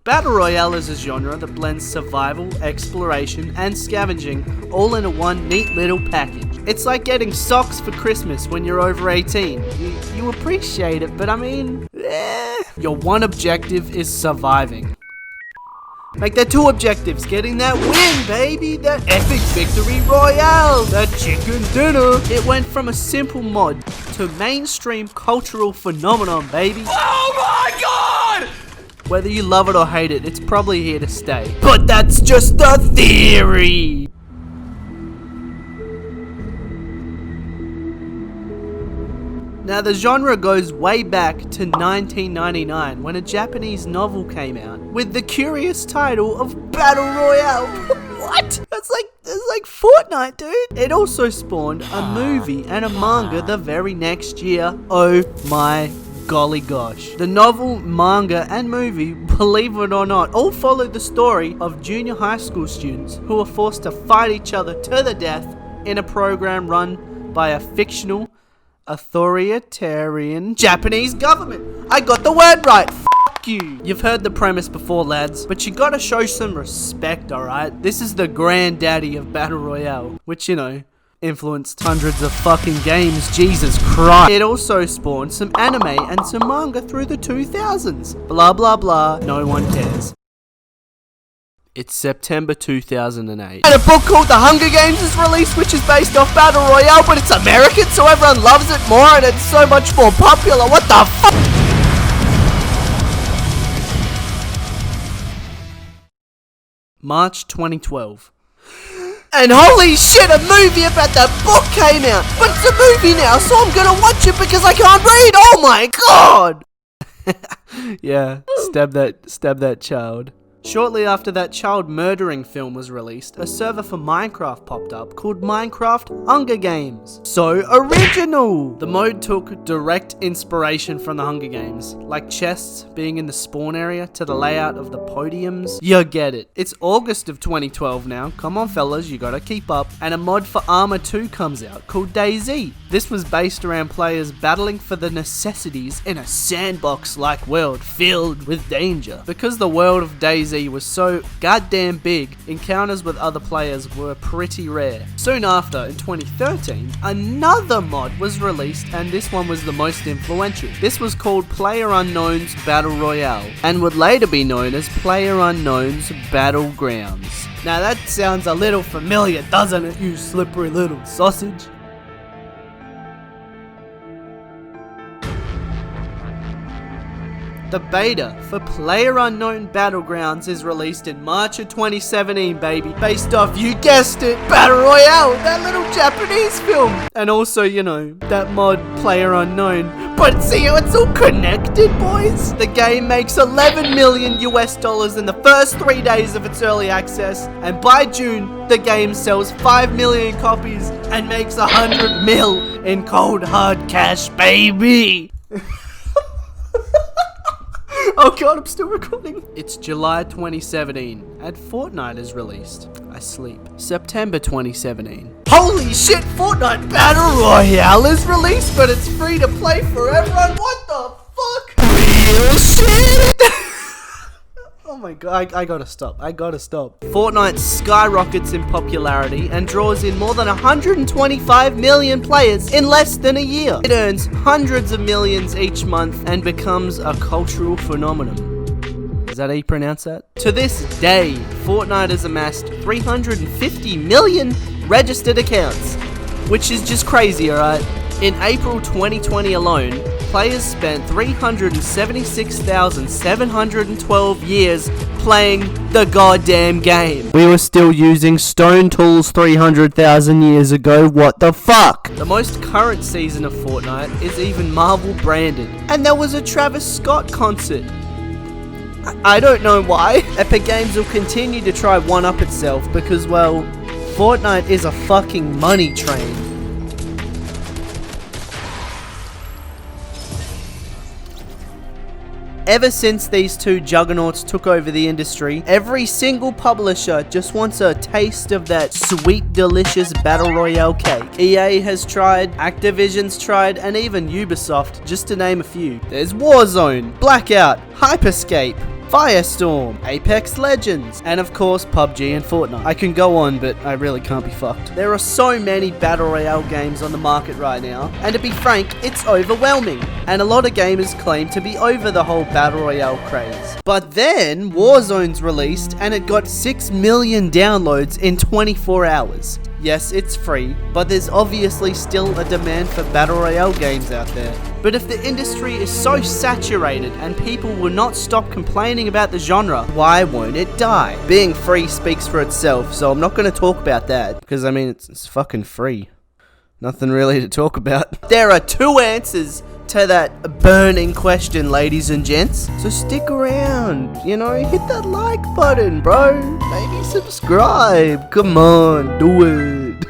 Battle Royale is a genre that blends survival, exploration, and scavenging all into one neat little package. It's like getting socks for Christmas when you're over 18. You appreciate it, but I mean, Your one objective is surviving. Make that two objectives, getting that win, baby! That epic victory royale! That chicken dinner! It went from a simple mod to mainstream cultural phenomenon, baby! Oh my god! Whether you love it or hate it, it's probably here to stay. But that's just a theory! Now the genre goes way back to 1999 when a Japanese novel came out with the curious title of Battle Royale. What? That's like Fortnite, dude. It also spawned a movie and a manga the very next year. Oh my golly gosh. The novel, manga, and movie, believe it or not, all follow the story of junior high school students who are forced to fight each other to the death in a program run by a fictional authoritarian Japanese government. I got the word right. F*** you. You've heard the premise before, lads, but you gotta show some respect, alright? This is the granddaddy of Battle Royale, which, you know, influenced hundreds of fucking games. Jesus Christ. It also spawned some anime and some manga through the 2000s. Blah blah blah, no one cares. It's September 2008. And a book called The Hunger Games is released, which is based off Battle Royale, but it's American, so everyone loves it more and it's so much more popular. What the fuck? March 2012. And holy shit, a movie about that book came out. But it's a movie now, so I'm gonna watch it because I can't read. Oh my god! Yeah, stab that child. Shortly after that child murdering film was released, a server for Minecraft popped up called Minecraft Hunger Games. So original! The mode took direct inspiration from the Hunger Games, like chests being in the spawn area to the layout of the podiums. You get it. It's August of 2012 now. Come on fellas, you gotta keep up. And a mod for Arma 2 comes out called DayZ. This was based around players battling for the necessities in a sandbox-like world filled with danger. Because the world of DayZ was so goddamn big, encounters with other players were pretty rare. Soon after, in 2013, another mod was released, and this one was the most influential. This was called PlayerUnknown's Battle Royale, and would later be known as PlayerUnknown's Battlegrounds. Now that sounds a little familiar, doesn't it, you slippery little sausage? The beta for PlayerUnknown Battlegrounds is released in March of 2017, baby. Based off, you guessed it, Battle Royale, that little Japanese film. And also, you know, that mod PlayerUnknown. But see how it's all connected, boys? The game makes $11 million US in the first 3 days of its early access. And by June, the game sells 5 million copies and makes 100 mil in cold hard cash, baby. Oh god, I'm still recording. It's July 2017, and Fortnite is released. I sleep. September 2017. Holy shit, Fortnite Battle Royale is released, but it's free to play for everyone. What the fuck? Real shit! Oh my god, I gotta stop. Fortnite skyrockets in popularity and draws in more than 125 million players in less than a year. It earns hundreds of millions each month and becomes a cultural phenomenon. Is that how you pronounce that? To this day, Fortnite has amassed 350 million registered accounts, which is just crazy, alright? In April 2020 alone, players spent 376,712 years playing the goddamn game. We were still using stone tools 300,000 years ago, what the fuck? The most current season of Fortnite is even Marvel branded, and there was a Travis Scott concert. I don't know why. Epic Games will continue to try one-up itself because, well, Fortnite is a fucking money train. Ever since these two juggernauts took over the industry, every single publisher just wants a taste of that sweet, delicious Battle Royale cake. EA has tried, Activision's tried, and even Ubisoft, just to name a few. There's Warzone, Blackout, Hyperscape, Firestorm, Apex Legends, and of course PUBG and Fortnite. I can go on, but I really can't be fucked. There are so many Battle Royale games on the market right now, and to be frank, it's overwhelming. And a lot of gamers claim to be over the whole Battle Royale craze. But then, Warzone's released, and it got 6 million downloads in 24 hours. Yes, it's free, but there's obviously still a demand for Battle Royale games out there. But if the industry is so saturated and people will not stop complaining about the genre, why won't it die? Being free speaks for itself, so I'm not going to talk about that, because I mean, it's fucking free. Nothing really to talk about. There are 2 answers to that burning question, ladies and gents. So stick around, hit that like button, bro. Maybe subscribe. Come on, do it.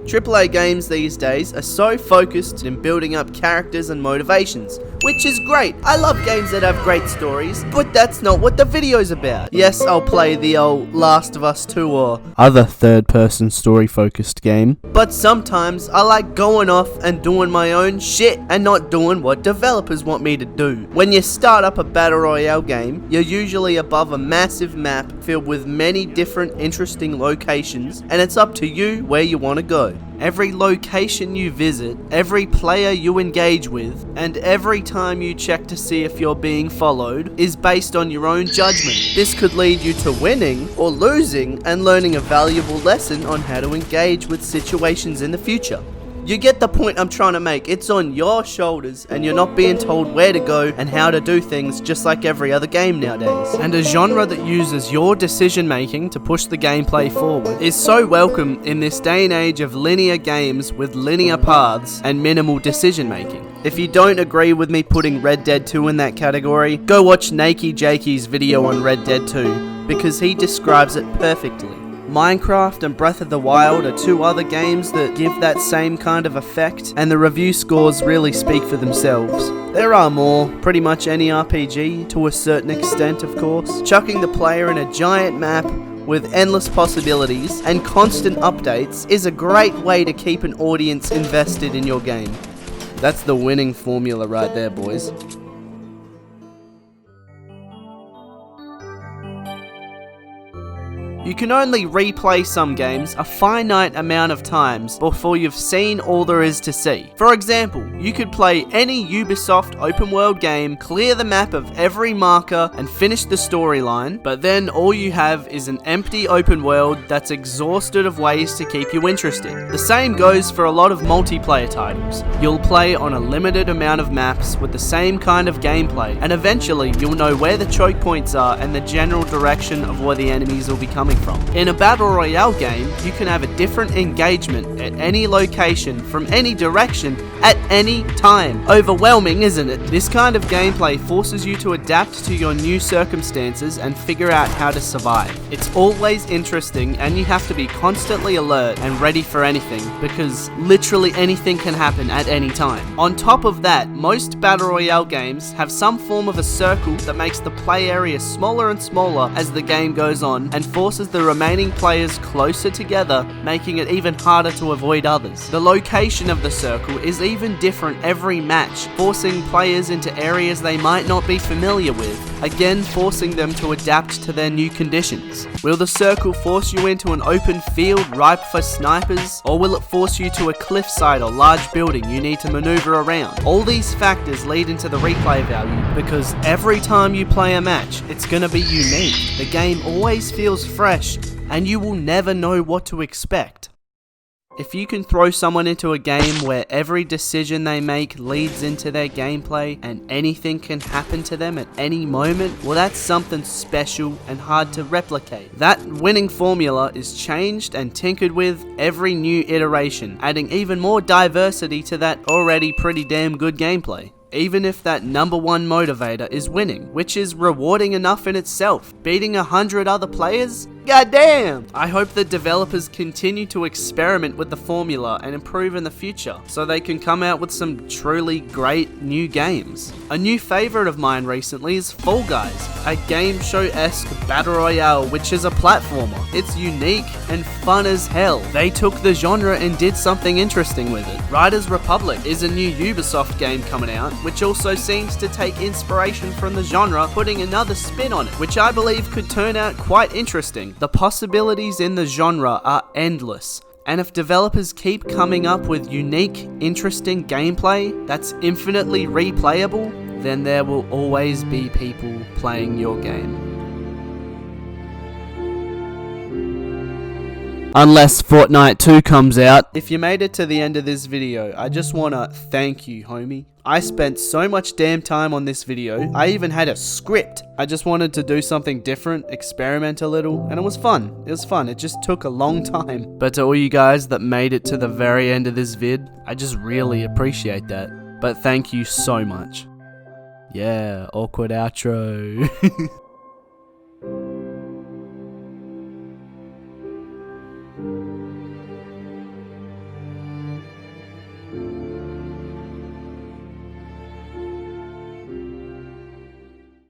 AAA games these days are so focused in building up characters and motivations, which is great. I love games that have great stories, but that's not what the video's about. Yes, I'll play the old Last of Us 2 or other third-person story-focused game, but sometimes I like going off and doing my own shit and not doing what developers want me to do. When you start up a Battle Royale game, you're usually above a massive map filled with many different interesting locations, and it's up to you where you want to go. Every location you visit, every player you engage with, and every time you check to see if you're being followed is based on your own judgment. This could lead you to winning or losing and learning a valuable lesson on how to engage with situations in the future. You get the point I'm trying to make. It's on your shoulders and you're not being told where to go and how to do things, just like every other game nowadays. And a genre that uses your decision making to push the gameplay forward is so welcome in this day and age of linear games with linear paths and minimal decision making. If you don't agree with me putting Red Dead 2 in that category, go watch Nakey Jakey's video on Red Dead 2 because he describes it perfectly. Minecraft and Breath of the Wild are 2 other games that give that same kind of effect, and the review scores really speak for themselves. There are more, pretty much any RPG, to a certain extent of course. Chucking the player in a giant map with endless possibilities and constant updates is a great way to keep an audience invested in your game. That's the winning formula right there, boys. You can only replay some games a finite amount of times before you've seen all there is to see. For example, you could play any Ubisoft open world game, clear the map of every marker and finish the storyline, but then all you have is an empty open world that's exhausted of ways to keep you interested. The same goes for a lot of multiplayer titles. You'll play on a limited amount of maps with the same kind of gameplay, and eventually you'll know where the choke points are and the general direction of where the enemies will be coming from. In a Battle Royale game, you can have a different engagement at any location, from any direction, at any time. Overwhelming, isn't it? This kind of gameplay forces you to adapt to your new circumstances and figure out how to survive. It's always interesting and you have to be constantly alert and ready for anything, because literally anything can happen at any time. On top of that, most Battle Royale games have some form of a circle that makes the play area smaller and smaller as the game goes on and forces the remaining players closer together, making it even harder to avoid others. The location of the circle is even different every match, forcing players into areas they might not be familiar with, again forcing them to adapt to their new conditions. Will the circle force you into an open field ripe for snipers, or will it force you to a cliffside or large building you need to maneuver around? All these factors lead into the replay value, because every time you play a match, it's gonna be unique. The game always feels fresh, and you will never know what to expect. If you can throw someone into a game where every decision they make leads into their gameplay and anything can happen to them at any moment, well, that's something special and hard to replicate. That winning formula is changed and tinkered with every new iteration, adding even more diversity to that already pretty damn good gameplay. Even if that #1 motivator is winning, which is rewarding enough in itself. Beating 100 other players? Goddamn! I hope that developers continue to experiment with the formula and improve in the future, so they can come out with some truly great new games. A new favourite of mine recently is Fall Guys, a game show-esque battle royale which is a platformer. It's unique and fun as hell. They took the genre and did something interesting with it. Riders Republic is a new Ubisoft game coming out, which also seems to take inspiration from the genre, putting another spin on it, which I believe could turn out quite interesting. The possibilities in the genre are endless, and if developers keep coming up with unique, interesting gameplay that's infinitely replayable, then there will always be people playing your game. Unless Fortnite 2 comes out. If you made it to the end of this video, I just wanna thank you, homie. I spent so much damn time on this video. I even had a script. I just wanted to do something different, experiment a little, and it was fun. It was fun. It just took a long time. But to all you guys that made it to the very end of this vid, I just really appreciate that. But thank you so much. Yeah, awkward outro.